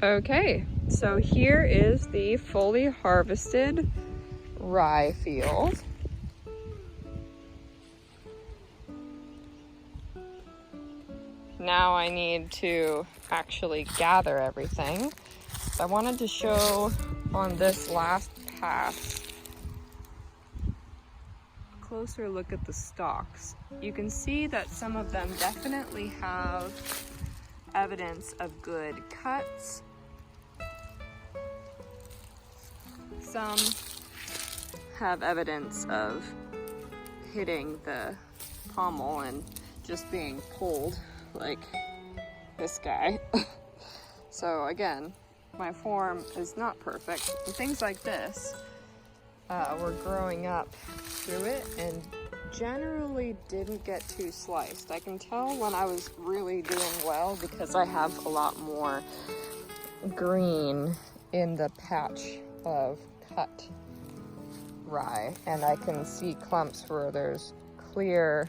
Okay, so here is the fully harvested rye field. Now I need to actually gather everything. I wanted to show on this last pass a closer look at the stalks. You can see that some of them definitely have evidence of good cuts. Some have evidence of hitting the pommel and just being pulled, like this guy. So again, my form is not perfect. And things like this were growing up through it and generally didn't get too sliced. I can tell when I was really doing well because I have a lot more green in the patch of cut rye, and I can see clumps where there's clear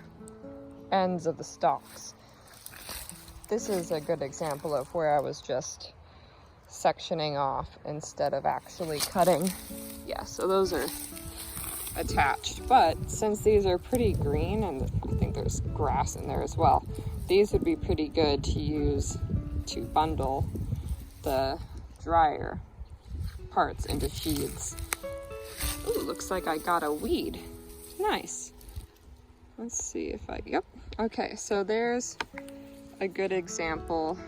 ends of the stalks. This is a good example of where I was just sectioning off instead of actually cutting. Yeah, so those are attached, but since these are pretty green, and I think there's grass in there as well, these would be pretty good to use to bundle the drier parts into sheaths. Ooh, looks like I got a weed. Nice. Let's see if I, yep. Okay, so there's a good example.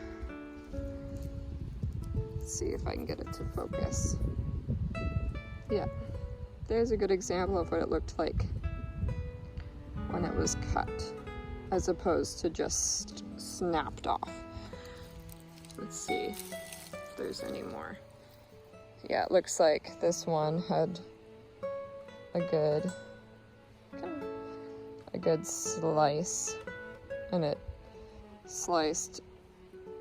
Let's see if I can get it to focus. Yeah, there's a good example of what it looked like when it was cut, as opposed to just snapped off. Let's see if there's any more. Yeah, it looks like this one had a good slice, and it sliced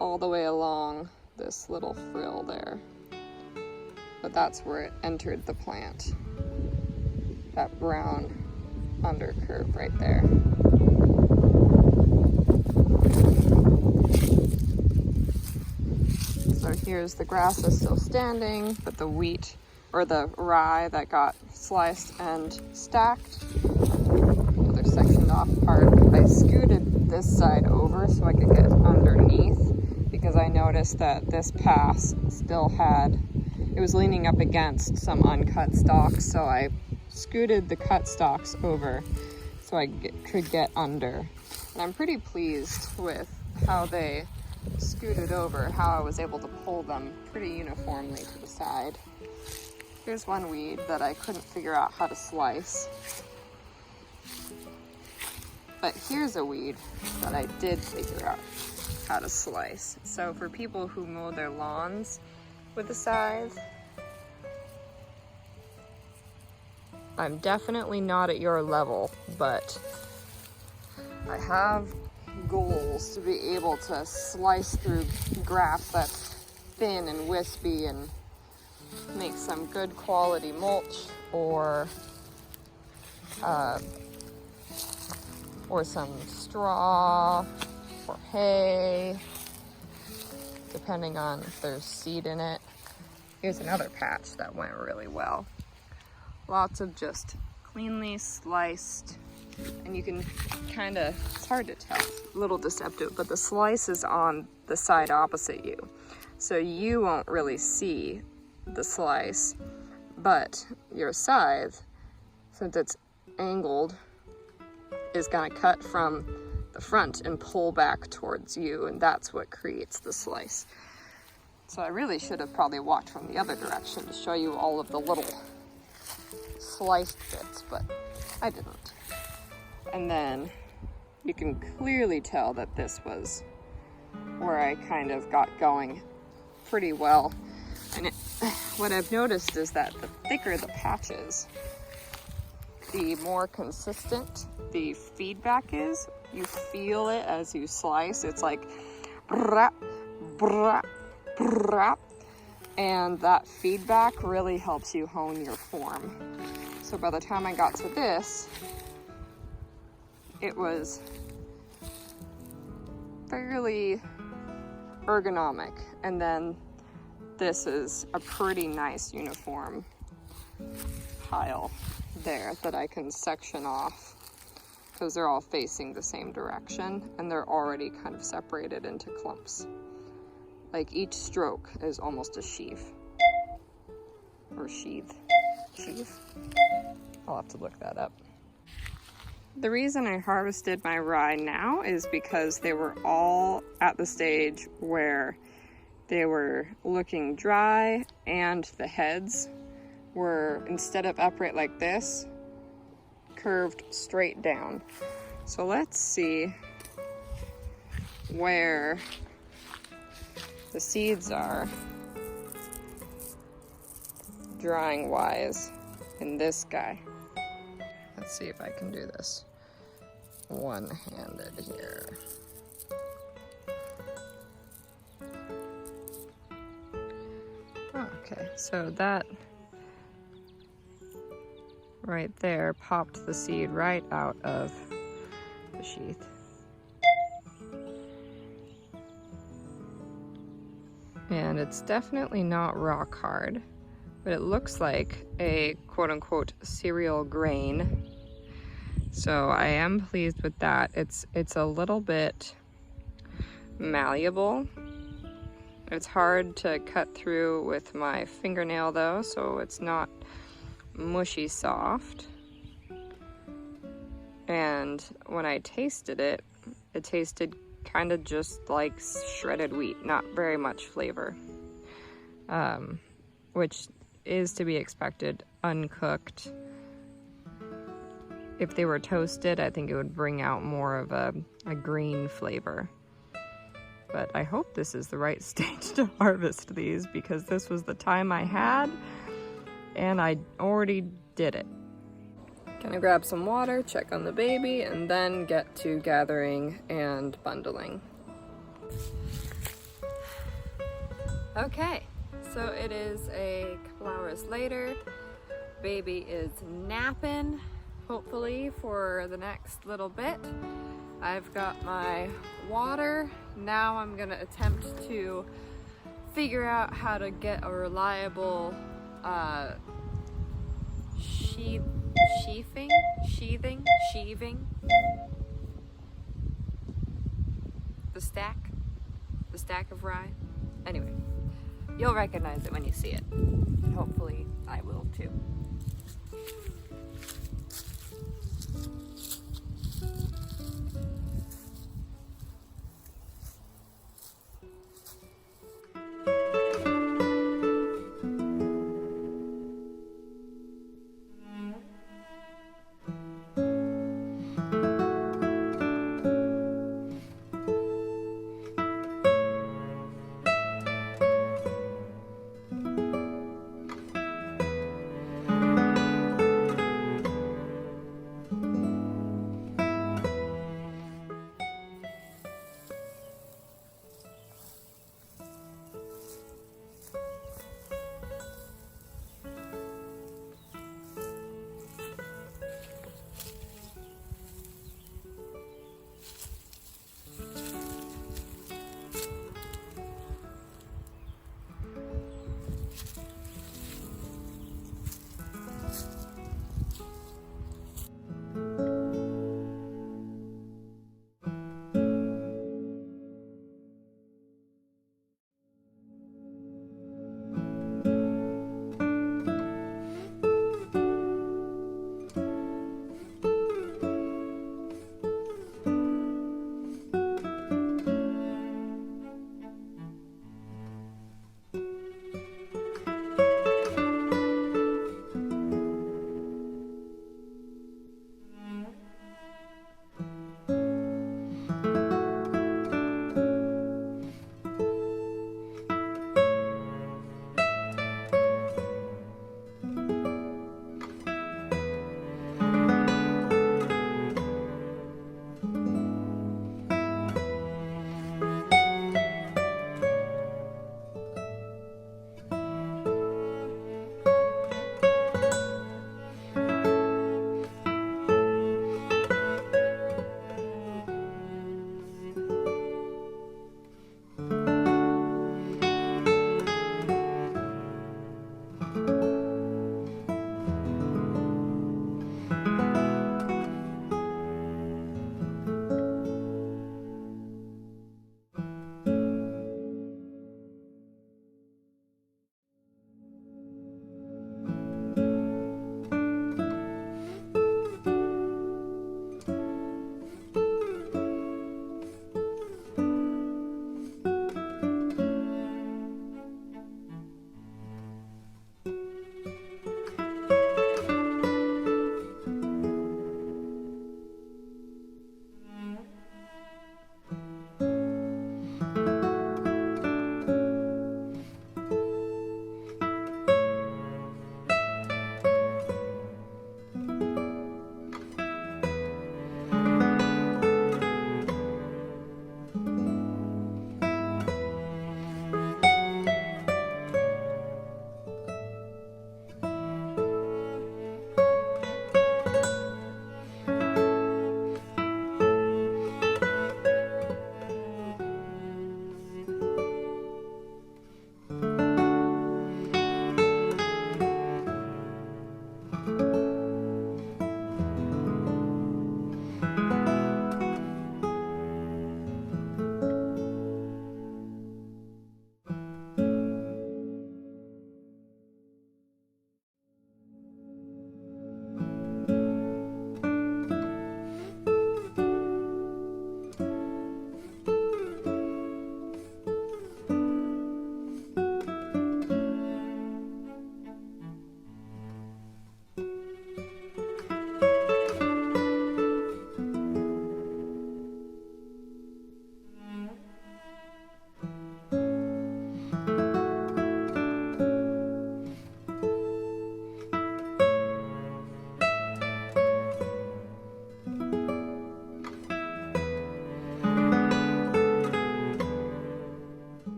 all the way along this little frill there. But that's where it entered the plant. That brown undercurve right there. So here's the grass is still standing, but the wheat, or the rye that got sliced and stacked, another sectioned off part. I scooted this side over so I could get underneath, because I noticed that this pass still had, it was leaning up against some uncut stalks, so I scooted the cut stalks over so I could get under. And I'm pretty pleased with how they scooted over, how I was able to pull them pretty uniformly to the side. Here's one weed that I couldn't figure out how to slice. But here's a weed that I did figure out how to slice. So for people who mow their lawns with a scythe, I'm definitely not at your level, but I have goals to be able to slice through grass that's thin and wispy and make some good quality mulch or some straw or hay, depending on if there's seed in it. Here's another patch that went really well. Lots of just cleanly sliced, and you can kind of, it's hard to tell, a little deceptive, but the slice is on the side opposite you. So you won't really see the slice, but your scythe, since it's angled, is gonna cut from the front and pull back towards you, and that's what creates the slice. So I really should have probably walked from the other direction to show you all of the little sliced bits, but I didn't. And then you can clearly tell that this was where I kind of got going pretty well. And what I've noticed is that the thicker the patches, the more consistent the feedback is. You feel it as you slice. It's like brap, brap, brap. And that feedback really helps you hone your form. So by the time I got to this, it was fairly ergonomic. And then this is a pretty nice uniform pile there that I can section off because they're all facing the same direction and they're already kind of separated into clumps. Like each stroke is almost a sheaf. Or sheath. Sheath? I'll have to look that up. The reason I harvested my rye now is because they were all at the stage where they were looking dry and the heads were, instead of upright like this, curved straight down. So let's see where the seeds are drying wise in this guy. Let's see if I can do this one-handed here. Okay, so that right there popped the seed right out of the sheath. And it's definitely not rock hard, but it looks like a quote-unquote cereal grain. So I am pleased with that. It's a little bit malleable. It's hard to cut through with my fingernail though, so it's not mushy soft. And when I tasted it, it tasted kind of just like shredded wheat, not very much flavor, which is to be expected uncooked. If they were toasted, I think it would bring out more of a green flavor. But I hope this is the right stage to harvest these because this was the time I had and I already did it. Gonna grab some water, check on the baby, and then get to gathering and bundling. Okay, so it is a couple hours later. Baby is napping, hopefully for the next little bit. I've got my water. Now I'm gonna attempt to figure out how to get a reliable sheathing, the stack of rye. Anyway, you'll recognize it when you see it, and hopefully I will too.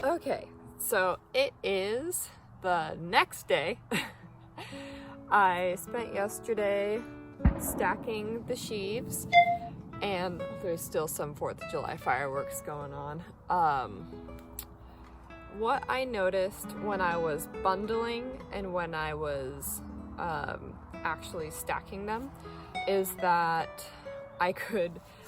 Okay, so it is the next day. I spent yesterday stacking the sheaves, and there's still some 4th of July fireworks going on. What I noticed when I was bundling and when I was actually stacking them is that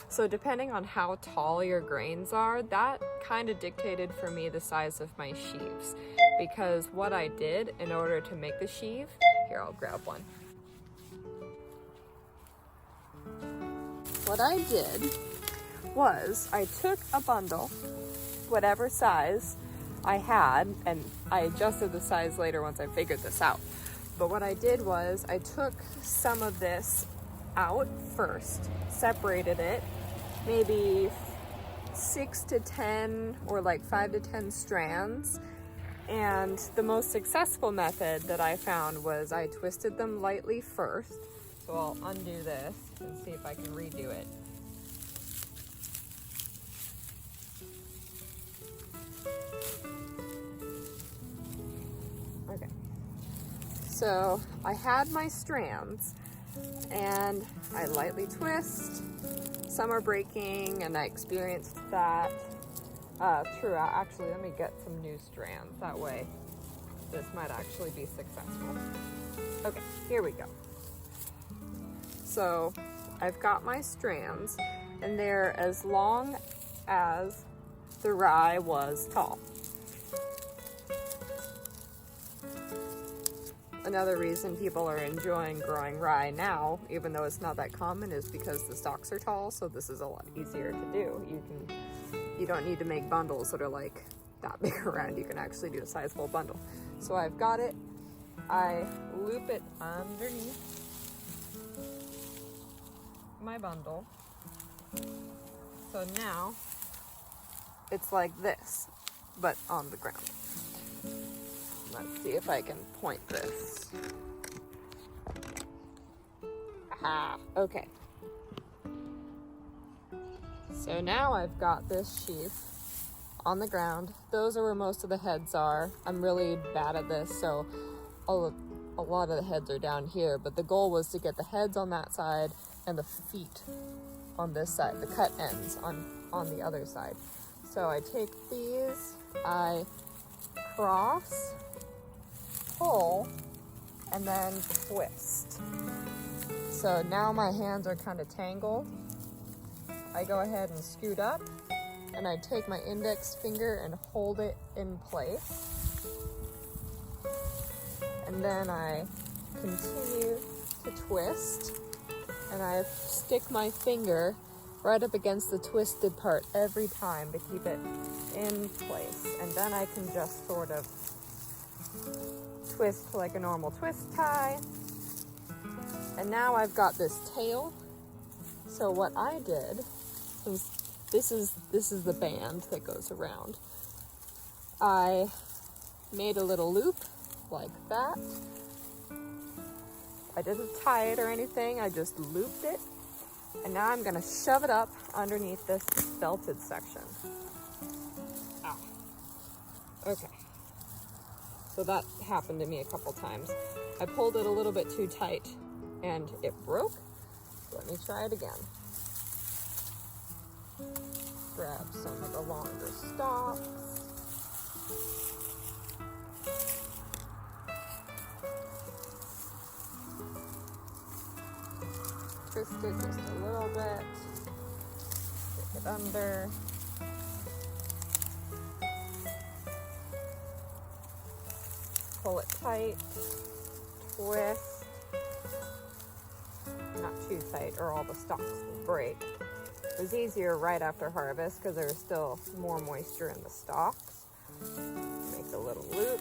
so depending on how tall your grains are, that kind of dictated for me the size of my sheaves. Because what I did in order to make the sheave, here, I'll grab one. What I did was I took a bundle, whatever size I had, and I adjusted the size later once I figured this out. But what I did was I took some of this out first, separated it, maybe 6 to 10 or like 5 to 10 strands. And the most successful method that I found was I twisted them lightly first. So I'll undo this and see if I can redo it. Okay. So I had my strands and I lightly twist. Some are breaking and I experienced that throughout. Actually, let me get some new strands. That way this might actually be successful. Okay, here we go. So I've got my strands and they're as long as the rye was tall. Another reason people are enjoying growing rye now, even though it's not that common, is because the stalks are tall, so this is a lot easier to do. You don't need to make bundles that are like that big around. You can actually do a sizable bundle. So I've got it. I loop it underneath my bundle. So now it's like this, but on the ground. Let's see if I can point this. Aha, okay. So now I've got this sheaf on the ground. Those are where most of the heads are. I'm really bad at this, so a lot of the heads are down here, but the goal was to get the heads on that side and the feet on this side, the cut ends on the other side. So I take these, I cross, pull, and then twist. So now my hands are kind of tangled. I go ahead and scoot up and I take my index finger and hold it in place. And then I continue to twist and I stick my finger right up against the twisted part every time to keep it in place. And then I can just sort of twist like a normal twist tie. And now I've got this tail. So what I did, since this is the band that goes around, I made a little loop like that. I didn't tie it or anything, I just looped it. And now I'm gonna shove it up underneath this belted section. Ow. Okay. So that happened to me a couple times. I pulled it a little bit too tight and it broke. Let me try it again. Grab some of the longer stalks. Twist it just a little bit. Stick it under. Pull it tight, twist, not too tight or all the stalks will break. It was easier right after harvest because there was still more moisture in the stalks. Make a little loop,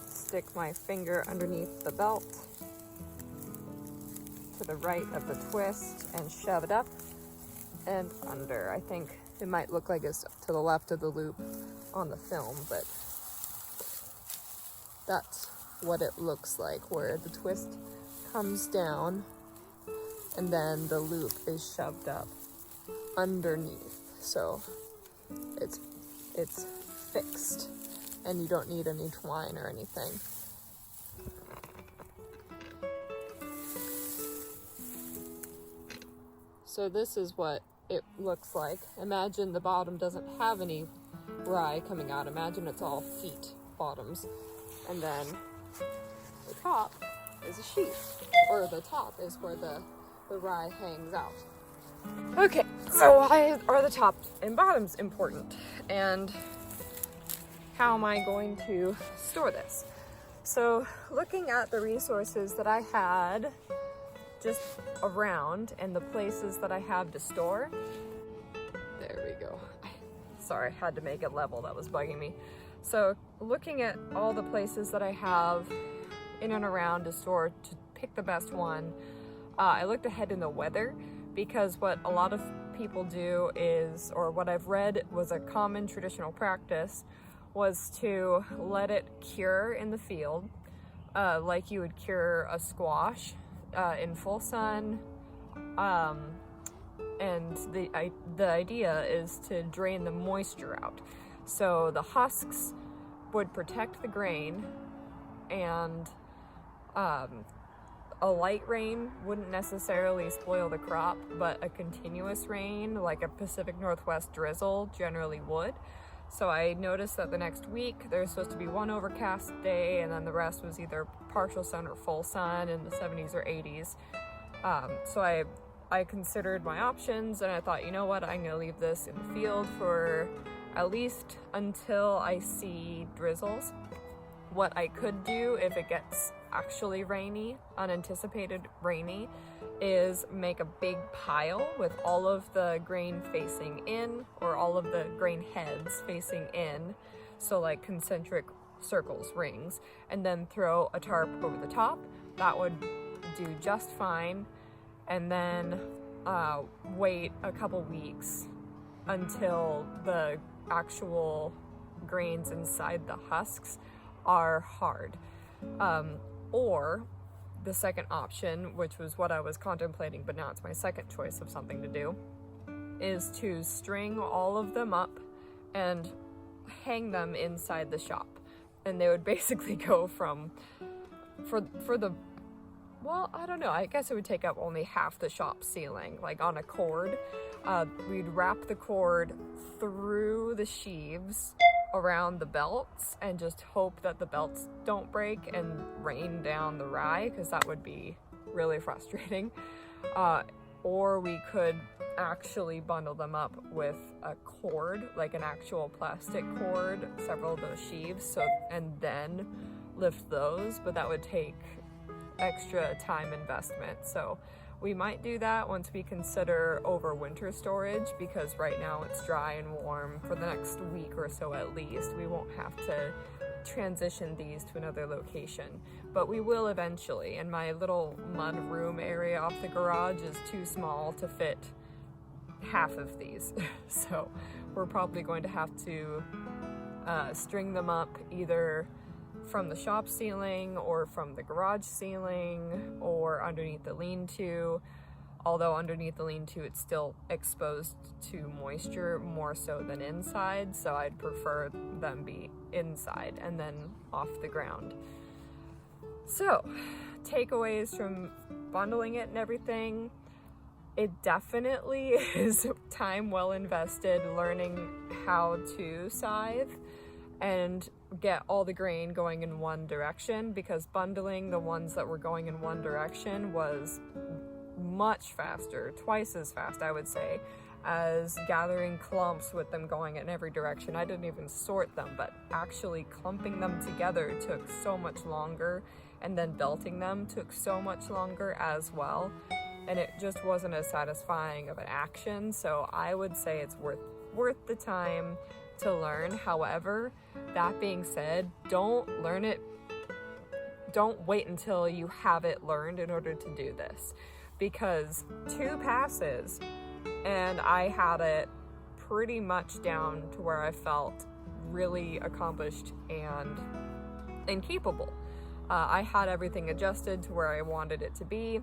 stick my finger underneath the belt to the right of the twist and shove it up and under. I think it might look like it's to the left of the loop on the film, but that's what it looks like, where the twist comes down and then the loop is shoved up underneath. So it's fixed and you don't need any twine or anything. So this is what it looks like. Imagine the bottom doesn't have any rye coming out. Imagine it's all feet bottoms. And then the top is a sheath, or the top is where the rye hangs out. Okay, so why are the top and bottoms important? And how am I going to store this? So looking at the resources that I had just around and the places that I have to store, there we go. Sorry, I had to make it level, that was bugging me. So looking at all the places that I have in and around to store to pick the best one, I looked ahead in the weather, because what a lot of people do is, or what I've read was a common traditional practice, was to let it cure in the field, like you would cure a squash in full sun. And the idea is to drain the moisture out. So the husks would protect the grain, and a light rain wouldn't necessarily spoil the crop, but a continuous rain, like a Pacific Northwest drizzle, generally would. So I noticed that the next week there's supposed to be one overcast day, and then the rest was either partial sun or full sun in the 70s or 80s. So I considered my options, and I thought, you know what, I'm gonna leave this in the field for at least until I see drizzles. What I could do if it gets actually rainy, unanticipated rainy, is make a big pile with all of the grain facing in, or all of the grain heads facing in, so like concentric circles, rings, and then throw a tarp over the top. That would do just fine. And then wait a couple weeks until the actual grains inside the husks are hard. Or the second option, which was what I was contemplating, but now it's my second choice of something to do, is to string all of them up and hang them inside the shop. And they would basically go from, for the, well, I don't know, I guess it would take up only half the shop ceiling, like on a cord. We'd wrap the cord through the sheaves around the belts and just hope that the belts don't break and rain down the rye, because that would be really frustrating. Or we could actually bundle them up with a cord, like an actual plastic cord, several of those sheaves, and then lift those, but that would take extra time investment. So we might do that once we consider overwinter storage, because right now it's dry and warm for the next week or so at least. We won't have to transition these to another location, but we will eventually. And my little mud room area off the garage is too small to fit half of these. So we're probably going to have to string them up either from the shop ceiling or from the garage ceiling or underneath the lean-to, although underneath the lean-to it's still exposed to moisture more so than inside, so I'd prefer them be inside and then off the ground. So takeaways from bundling it and everything: it definitely is time well invested learning how to scythe and get all the grain going in one direction, because bundling the ones that were going in one direction was much faster, twice as fast I would say, as gathering clumps with them going in every direction. I didn't even sort them, but actually clumping them together took so much longer, and then belting them took so much longer as well, and it just wasn't as satisfying of an action. So I would say it's worth the time to learn. However, that being said, don't wait until you have it learned in order to do this, because 2 passes and I had it pretty much down to where I felt really accomplished and capable. I had everything adjusted to where I wanted it to be.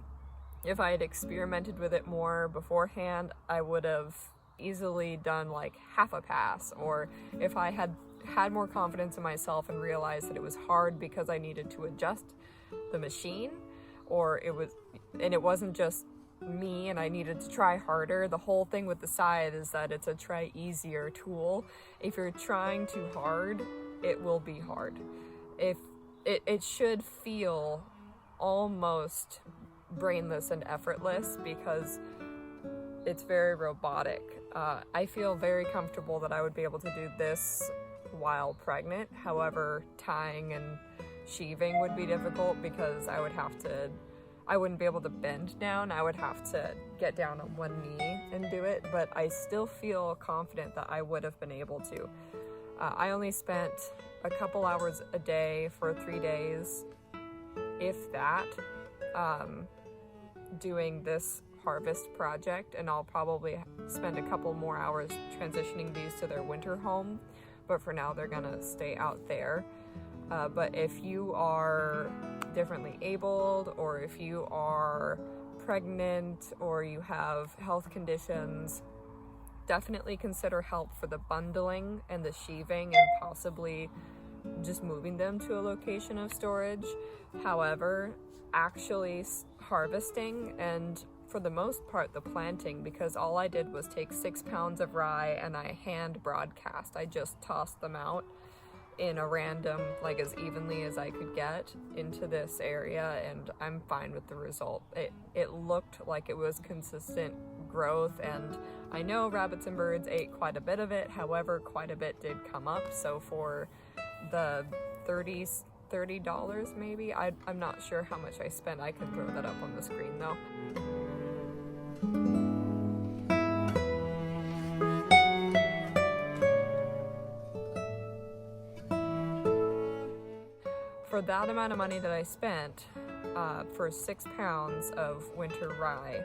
If I had experimented with it more beforehand, I would have easily done like half a pass, or if I had more confidence in myself and realized that it was hard because I needed to adjust the machine, or it wasn't just me and I needed to try harder. The whole thing with the scythe is that it's a try easier tool. If you're trying too hard, it will be hard. If it should feel almost brainless and effortless because it's very robotic. I feel very comfortable that I would be able to do this while pregnant. However, tying and sheaving would be difficult because I wouldn't be able to bend down. I would have to get down on one knee and do it, but I still feel confident that I would have been able to. I only spent a couple hours a day for 3 days, if that, doing this harvest project, and I'll probably spend a couple more hours transitioning these to their winter home, but for now they're gonna stay out there. But if you are differently abled, or if you are pregnant, or you have health conditions, definitely consider help for the bundling and the sheaving, and possibly just moving them to a location of storage. However, actually harvesting, and for the most part the planting, because all I did was take 6 pounds of rye and I hand broadcast. I just tossed them out in a random, like as evenly as I could get into this area, and I'm fine with the result. It looked like it was consistent growth, and I know rabbits and birds ate quite a bit of it. However, quite a bit did come up, so for the $30 maybe, I'm not sure how much I spent. I can throw that up on the screen though. For that amount of money that I spent for 6 pounds of winter rye,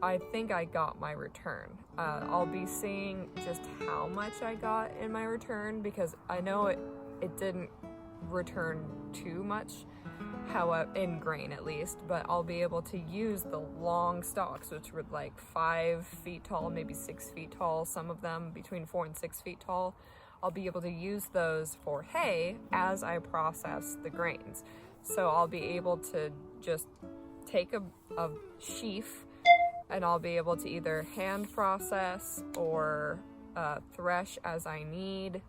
I think I got my return. I'll be seeing just how much I got in my return, because I know it didn't return too much, however, in grain at least, but I'll be able to use the long stalks, which were like 5 feet tall, maybe 6 feet tall, some of them between 4 and 6 feet tall. I'll be able to use those for hay as I process the grains. So I'll be able to just take a sheaf, and I'll be able to either hand process or thresh as I need,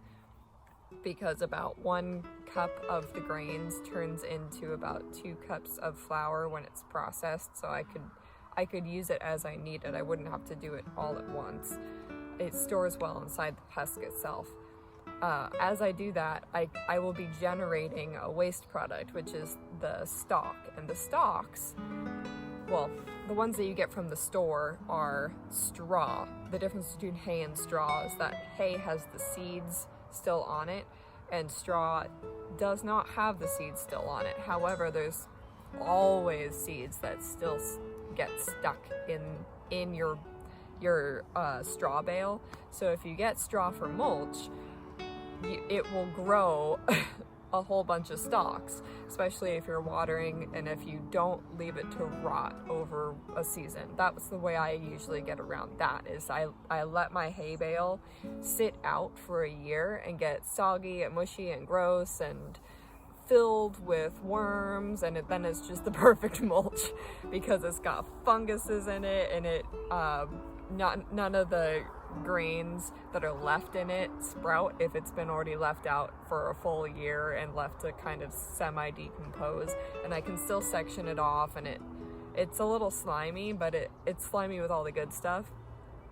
because about 1 cup of the grains turns into about 2 cups of flour when it's processed. So I could use it as I need it. I wouldn't have to do it all at once. It stores well inside the husk itself. As I do that, I will be generating a waste product, which is the stalk. And the stalks, well, the ones that you get from the store are straw. The difference between hay and straw is that hay has the seeds still on it, and straw does not have the seeds still on it. However, there's always seeds that still get stuck in your straw bale. So if you get straw for mulch, it will grow a whole bunch of stalks, especially if you're watering and if you don't leave it to rot over a season. That's the way I usually get around that, is I let my hay bale sit out for a year and get soggy and mushy and gross and filled with worms, and then it's just the perfect mulch because it's got funguses in it, and none of the grains that are left in it sprout if it's been already left out for a full year and left to kind of semi-decompose. And I can still section it off, and it's a little slimy, but it's slimy with all the good stuff.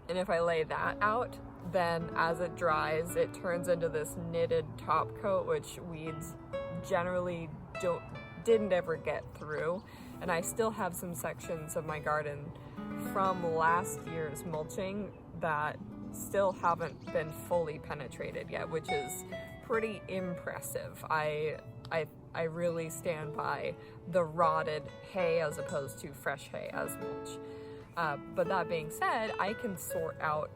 And if I lay that out, then as it dries, it turns into this knitted top coat, which weeds generally didn't ever get through. And I still have some sections of my garden from last year's mulching that still haven't been fully penetrated yet, which is pretty impressive. I really stand by the rotted hay as opposed to fresh hay as mulch. But that being said, I can sort out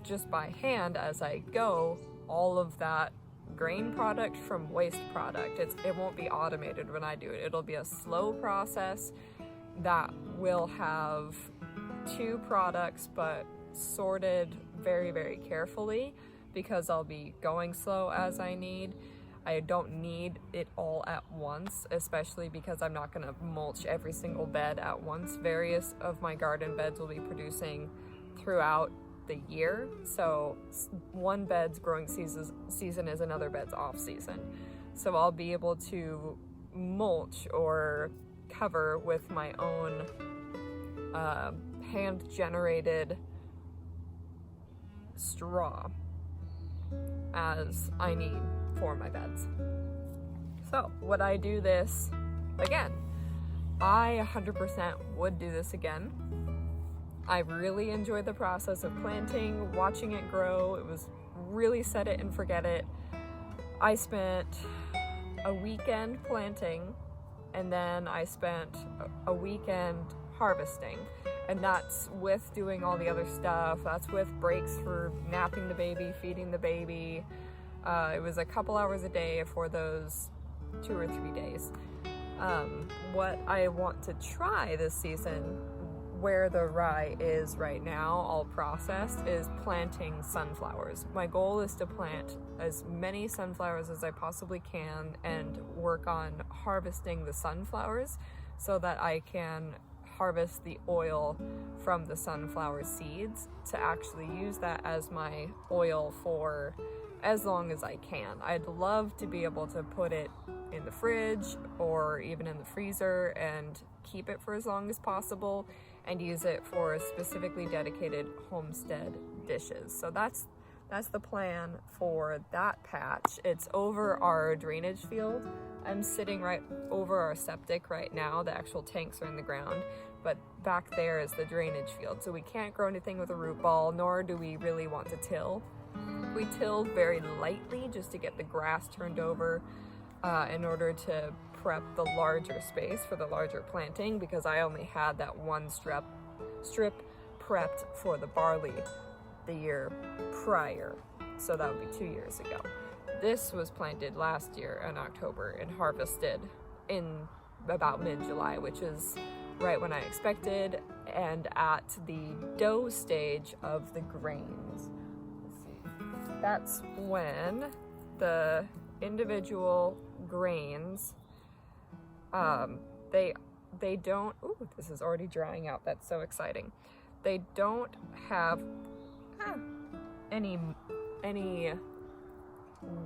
just by hand as I go all of that grain product from waste product. It won't be automated when I do it. It'll be a slow process that will have 2 products, but sorted very, very carefully because I'll be going slow as I need. I don't need it all at once, especially because I'm not going to mulch every single bed at once. Various of my garden beds will be producing throughout the year, so one bed's growing season is another bed's off season. So I'll be able to mulch or cover with my own hand-generated straw as I need for my beds. So would I do this again? I 100% would do this again. I really enjoyed the process of planting, watching it grow. It was really set it and forget it. I spent a weekend planting, and then I spent a weekend harvesting. And that's with doing all the other stuff. That's with breaks for napping the baby, feeding the baby. It was a couple hours a day for those 2 or 3 days. What I want to try this season, where the rye is right now, all processed, is planting sunflowers. My goal is to plant as many sunflowers as I possibly can and work on harvesting the sunflowers so that I can harvest the oil from the sunflower seeds to actually use that as my oil for as long as I can. I'd love to be able to put it in the fridge or even in the freezer and keep it for as long as possible and use it for specifically dedicated homestead dishes. So that's the plan for that patch. It's over our drainage field. I'm sitting right over our septic right now. The actual tanks are in the ground, but back there is the drainage field. So we can't grow anything with a root ball, nor do we really want to till. We till very lightly just to get the grass turned over in order to prep the larger space for the larger planting, because I only had that one strip prepped for the barley the year prior. So that would be 2 years ago. This was planted last year in October and harvested in about mid-July, which is right when I expected, and at the dough stage of the grains. Let's see. That's when the individual grains, they don't, ooh, this is already drying out. That's so exciting. They don't have any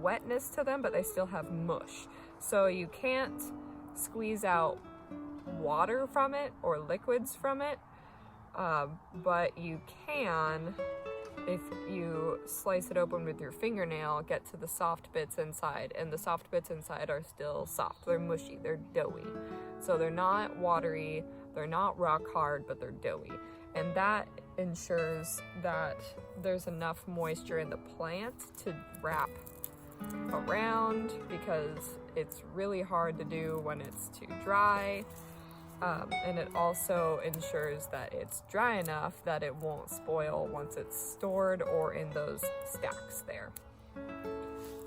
wetness to them, but they still have mush. So you can't squeeze out water from it or liquids from it, but you can, if you slice it open with your fingernail, get to the soft bits inside, and the soft bits inside are still soft. They're mushy, they're doughy. So they're not watery, they're not rock hard, but they're doughy. And that ensures that there's enough moisture in the plant to wrap around, because it's really hard to do when it's too dry. And it also ensures that it's dry enough that it won't spoil once it's stored or in those stacks there.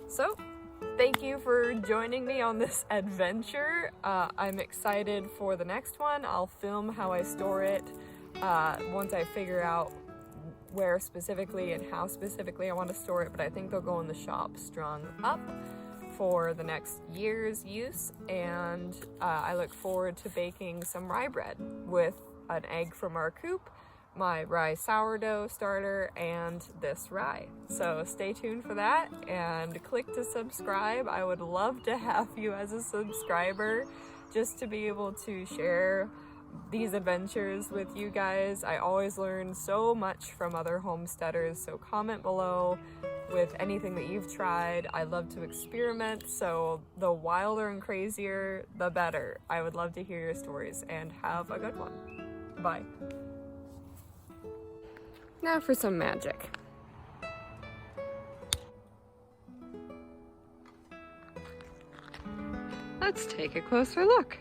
So, thank you for joining me on this adventure. I'm excited for the next one. I'll film how I store it once I figure out where specifically and how specifically I want to store it, but I think they'll go in the shop strung up for the next year's use, and I look forward to baking some rye bread with an egg from our coop, my rye sourdough starter, and this rye. So stay tuned for that and click to subscribe. I would love to have you as a subscriber just to be able to share these adventures with you guys. I always learn so much from other homesteaders, so comment below with anything that you've tried. I love to experiment, so the wilder and crazier, the better. I would love to hear your stories, and have a good one. Bye. Now for some magic. Let's take a closer look.